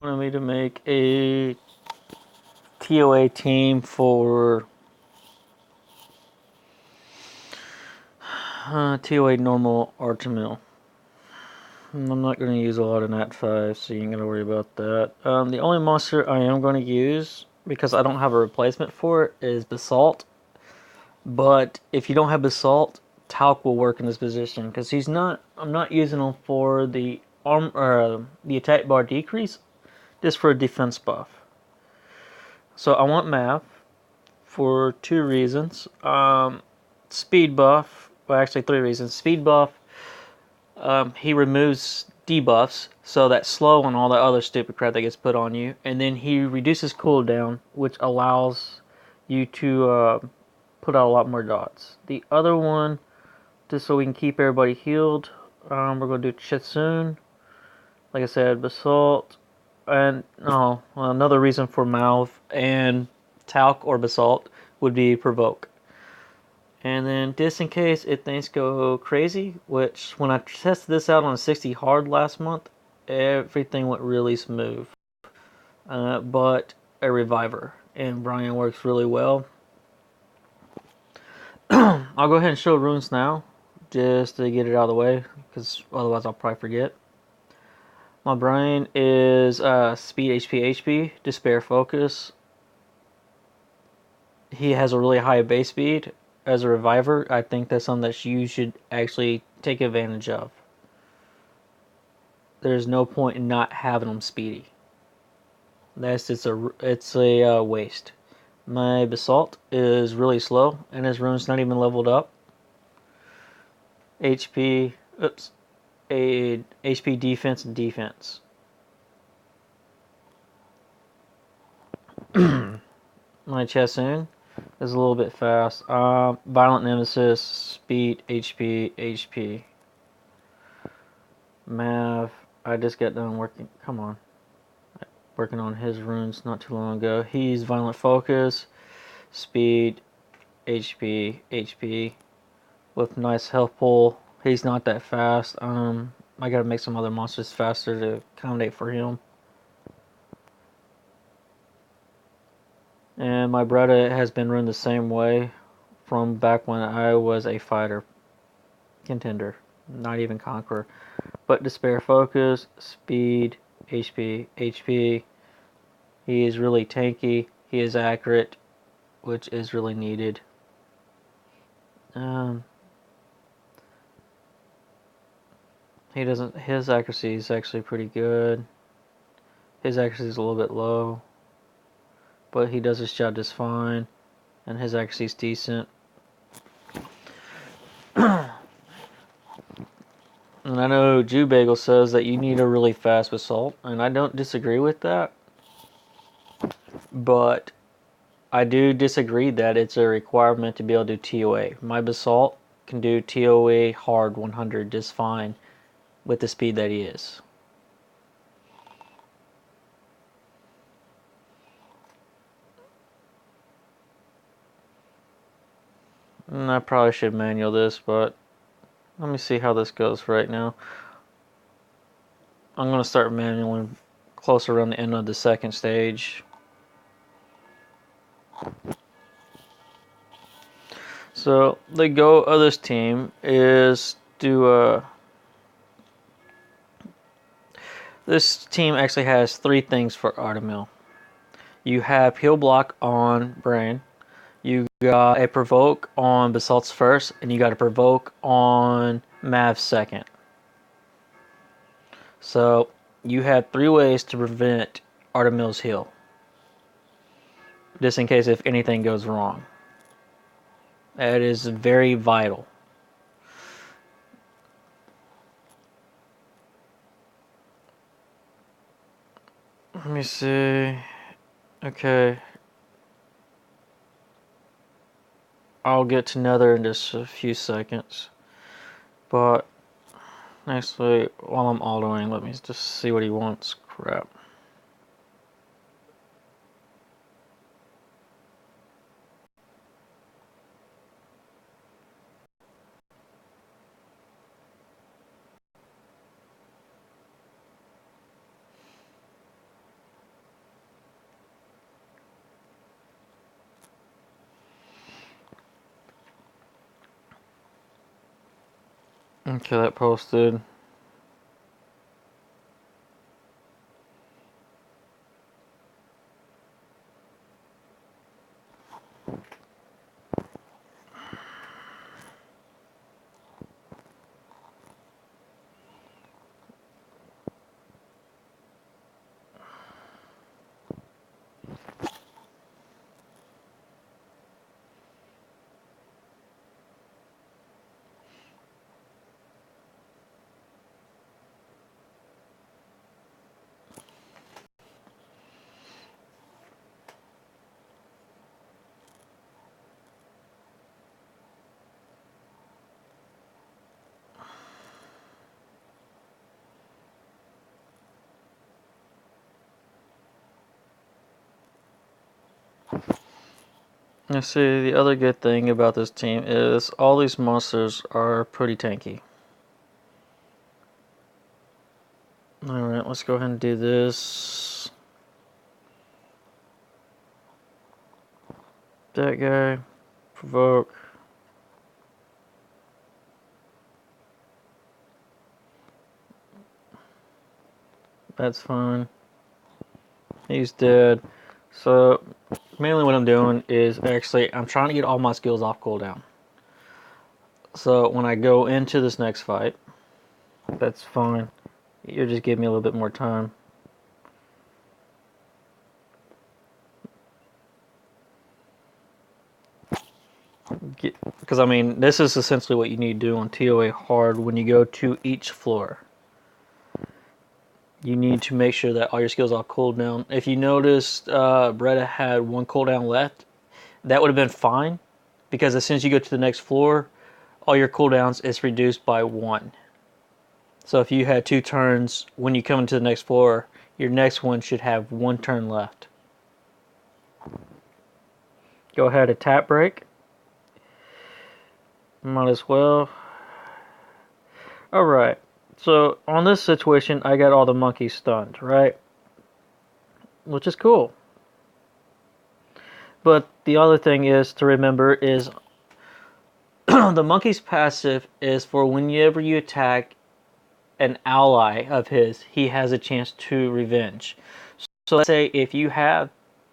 Wanted me to make a TOA team for TOA normal Artemil. I'm not going to use a lot of Nat 5, so you ain't going to worry about that. The only monster I am going to use, because I don't have a replacement for it, is Basalt. But if you don't have Basalt, Talc will work in this position, because I'm not using him for the the attack bar decrease, just for a defense buff. So I want Mav for two reasons. Speed buff, well, actually three reasons. Speed buff, he removes debuffs, so that slow and all that other stupid crap that gets put on you, and then he reduces cooldown, which allows you to put out a lot more dots. The other one, just so we can keep everybody healed, we're going to do Chitsun. Like I said, Basalt, and another reason for Mouth and Talc or Basalt would be Provoke. And then just in case if things go crazy, which when I tested this out on a 60 hard last month, everything went really smooth. But a reviver, and Brian works really well. I'll go ahead and show runes now, just to get it out of the way, because otherwise I'll probably forget. My Brian is speed, HP, despair, focus. He has a really high base speed. As a reviver, I think that's something that you should actually take advantage of. There's no point in not having him speedy. It's a waste. My Basalt is really slow, and his rune's not even leveled up. HP, HP defense and defense. My Chassoon is a little bit fast. Violent Nemesis, speed, HP. Mav, I just got done working. Come on. Working on his runes not too long ago. He's Violent Focus, Speed, HP, with nice health pull. He's not that fast. I gotta make some other monsters faster to accommodate for him. And my Bretta has been run the same way from back when I was a fighter contender, not even conqueror. But Despair Focus, Speed, HP. He is really tanky. He is accurate, which is really needed. His accuracy is actually pretty good. His accuracy is a little bit low, but he does his job just fine, and his accuracy is decent. And I know Jew Bagel says that you need a really fast Basalt, and I don't disagree with that. But I do disagree that it's a requirement to be able to do TOA. My Basalt can do TOA hard 100 just fine with the speed that he is. And I probably should manual this, but let me see how this goes right now. I'm going to start manualing closer around the end of the second stage. So the goal of this team is to this team actually has three things for Artemil. You have heal block on Brain, you got a provoke on Basalt's first, and you got a provoke on Mav's second. So you have three ways to prevent Artemil's heal, just in case if anything goes wrong. That is very vital. Let me see. Okay. I'll get to Nether in just a few seconds. But actually, while I'm autoing, let me just see what he wants. Crap. Okay, that posted. Let's see, the other good thing about this team is all these monsters are pretty tanky. Alright, let's go ahead and do this. That guy. Provoke. That's fine. He's dead. So, mainly what I'm doing is actually, I'm trying to get all my skills off cooldown. So, when I go into this next fight, that's fine. You'll just give me a little bit more time. Because, I mean, this is essentially what you need to do on TOA hard when you go to each floor. You need to make sure that all your skills are cooldown. If you noticed, Bretta had one cooldown left, that would have been fine. Because as soon as you go to the next floor, all your cooldowns is reduced by 1. So if you had 2 turns, when you come into the next floor, your next one should have 1 turn left. Go ahead, attack break. Might as well. Alright, so on this situation, I got all the monkeys stunned, right? Which is cool. But the other thing is to remember is the monkey's passive is for whenever you attack an ally of his, he has a chance to revenge. So let's say if you have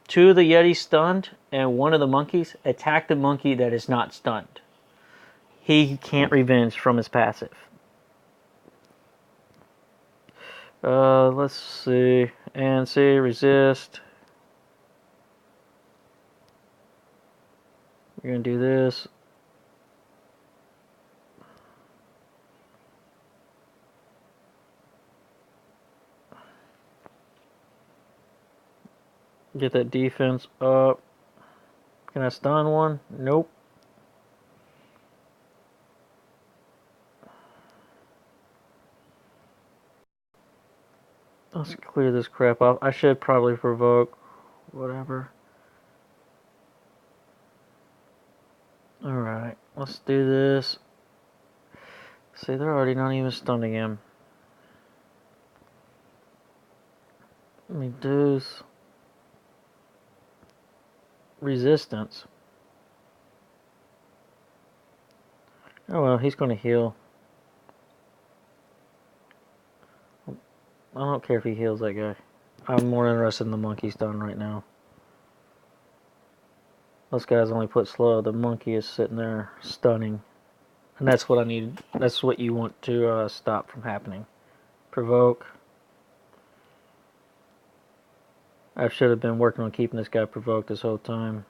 2 of the Yetis stunned and 1 of the monkeys, attack the monkey that is not stunned. He can't revenge from his passive. Let's see. And see, resist. We're going to do this. Get that defense up. Can I stun one? Nope. Let's clear this crap off. I should probably provoke. Whatever. Alright, let's do this. See, they're already not even stunning him. Let me do resistance. Oh well, he's going to heal. I don't care if he heals that guy. I'm more interested in the monkey stun right now. Those guys only put slow. The monkey is sitting there stunning. And that's what I need. That's what you want to stop from happening. Provoke. I should have been working on keeping this guy provoked this whole time.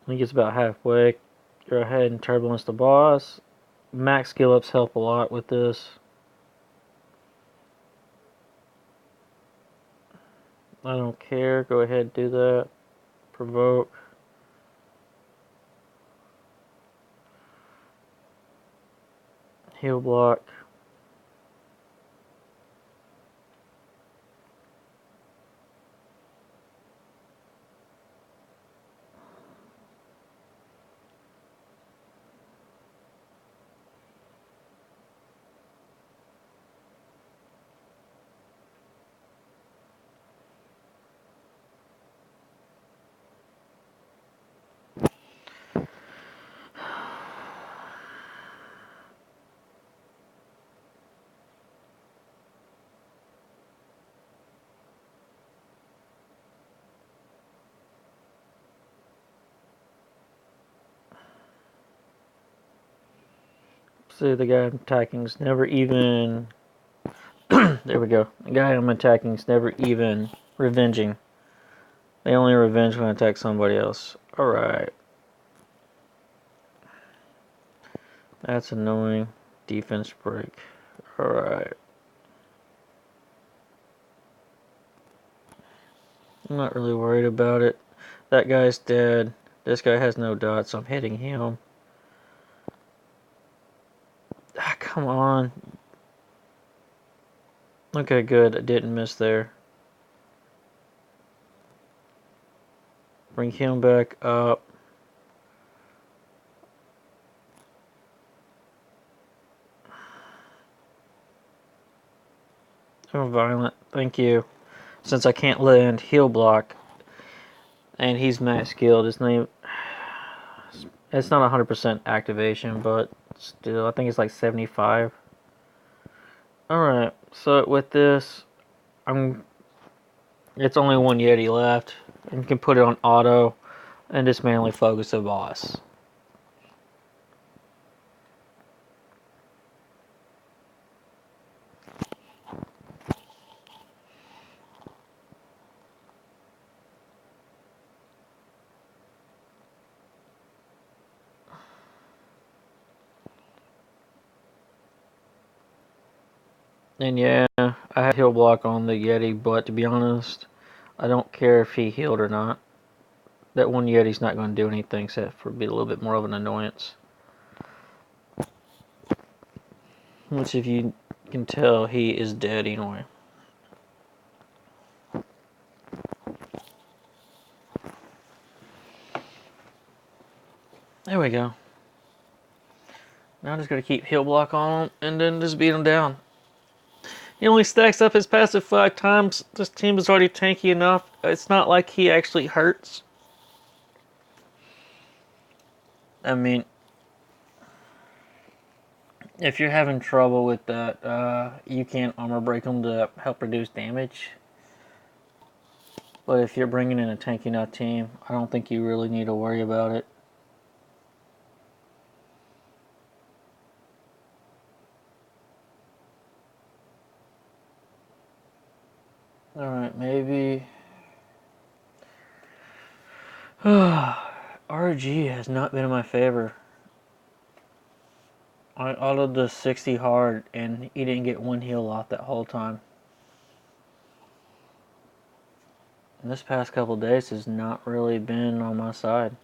When he gets about halfway, go ahead and turbulence the boss. Max skill ups help a lot with this. I don't care. Go ahead and do that. Provoke. Heal block. See, the guy I'm attacking is never even. There we go. The guy I'm attacking is never even revenging. They only revenge when I attack somebody else. Alright. That's annoying. Defense break. Alright. I'm not really worried about it. That guy's dead. This guy has no dots, so I'm hitting him. Ah, come on. Okay, good. I didn't miss there. Bring him back up. Oh, violent. Thank you. Since I can't land heal block, and he's max skilled, his name. It's not 100% activation, but still, I think it's like 75. Alright, so with this, it's only one Yeti left, and you can put it on auto, and just mainly focus the boss. And yeah, I had heal block on the Yeti, but to be honest, I don't care if he healed or not. That one Yeti's not going to do anything except for be a little bit more of an annoyance. Which, if you can tell, he is dead anyway. There we go. Now I'm just going to keep heal block on him and then just beat him down. He only stacks up his passive 5 times. This team is already tanky enough. It's not like he actually hurts. I mean, if you're having trouble with that, you can armor break him to help reduce damage. But if you're bringing in a tanky enough team, I don't think you really need to worry about it. Alright, maybe... RG has not been in my favor. I autoed the 60 hard and he didn't get one heal off that whole time. And this past couple days has not really been on my side.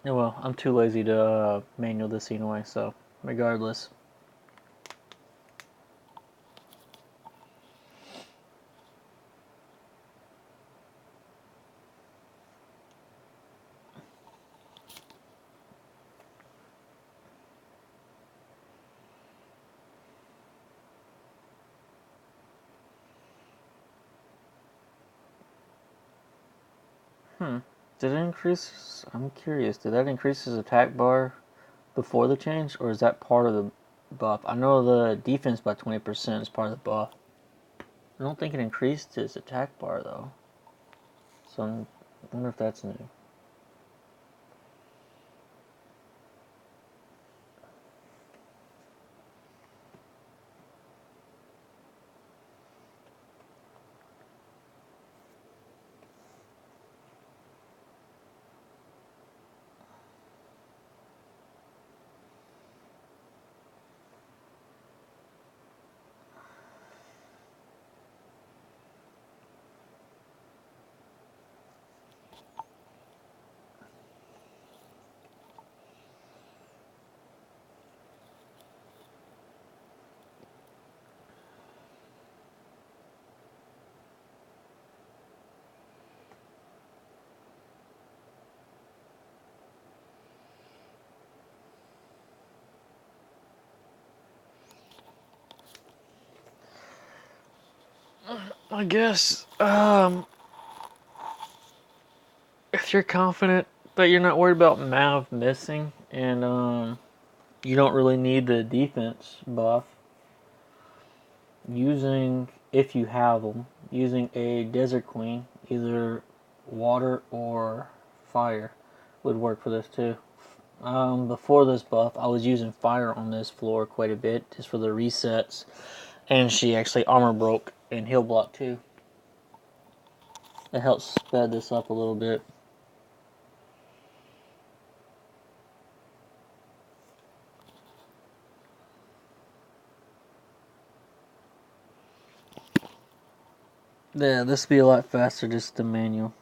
Well, I'm too lazy to manual this anyway, so regardless. Did it increase? I'm curious. Did that increase his attack bar before the change, or is that part of the buff? I know the defense by 20% is part of the buff. I don't think it increased his attack bar though. So I wonder if that's new. I guess, if you're confident that you're not worried about Mav missing, and you don't really need the defense buff, if you have them, using a Desert Queen, either water or fire, would work for this too. Before this buff, I was using fire on this floor quite a bit just for the resets, and she actually armor broke and heal block too. It helps sped this up a little bit. Yeah, this would be a lot faster just the manual.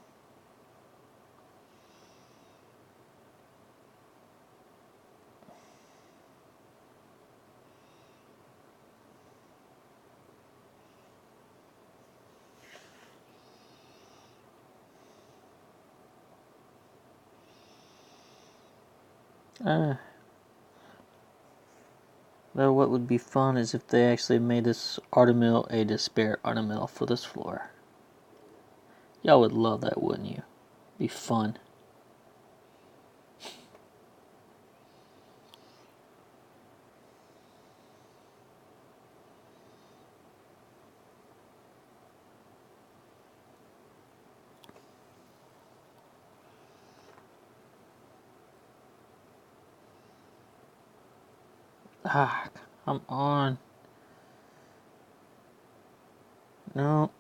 Though what would be fun is if they actually made this Artemil a Despair Artemil for this floor. Y'all would love that, wouldn't you? Be fun. Ah, come on. No.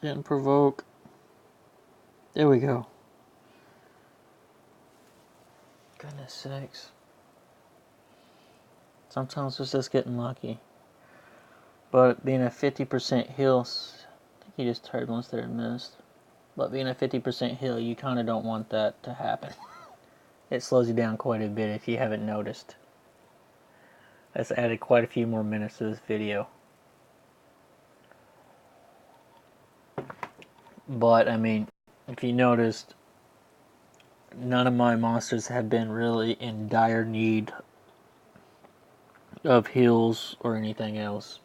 Didn't provoke. There we go. Goodness sakes. Sometimes it's just getting lucky. But being a 50% heal, I think he just turbulence there and missed. But being a 50% heal, you kind of don't want that to happen. It slows you down quite a bit if you haven't noticed. That's added quite a few more minutes to this video. But, I mean, if you noticed, none of my monsters have been really in dire need of heals or anything else.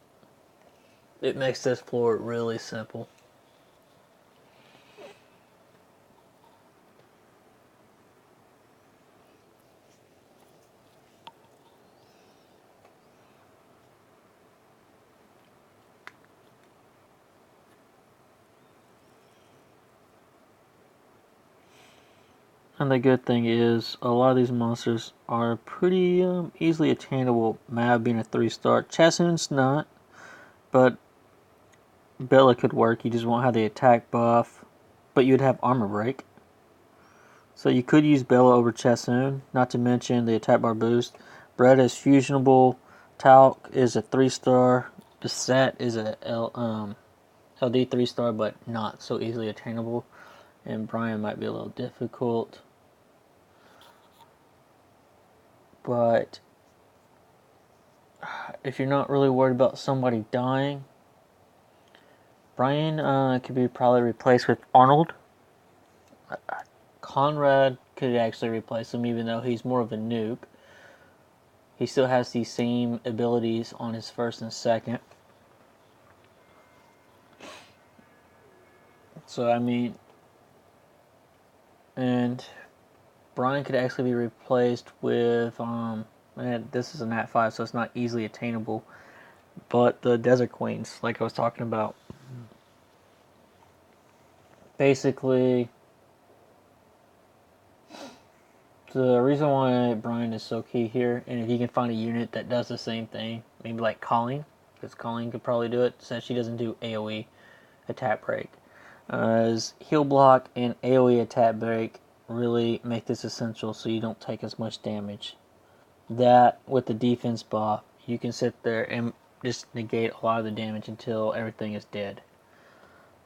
It makes this floor really simple. And the good thing is, a lot of these monsters are pretty easily attainable. Mab being a 3-star. Chassoon's not, but Bella could work. You just won't have the attack buff, but you'd have armor break. So you could use Bella over Chassoon, not to mention the attack bar boost. Bread is fusionable. Talc is a 3-star. Beset is a LD 3-star, but not so easily attainable. And Brian might be a little difficult. But if you're not really worried about somebody dying, Brian could be probably replaced with Arnold. Conrad could actually replace him, even though he's more of a nuke. He still has these same abilities on his first and second. So, I mean, and Brian could actually be replaced with, this is a Nat 5, so it's not easily attainable, but the Desert Queens, like I was talking about. Basically, the reason why Brian is so key here, and if you can find a unit that does the same thing, maybe like Colleen, because Colleen could probably do it, since she doesn't do AoE attack break. As heal block and AoE attack break really make this essential so you don't take as much damage. That, with the defense buff, you can sit there and just negate a lot of the damage until everything is dead.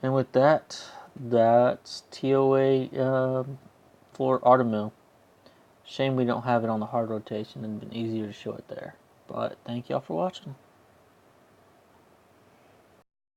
And with that, that's TOA for Artemil. Shame we don't have it on the hard rotation. It'd been easier to show it there. But thank y'all for watching.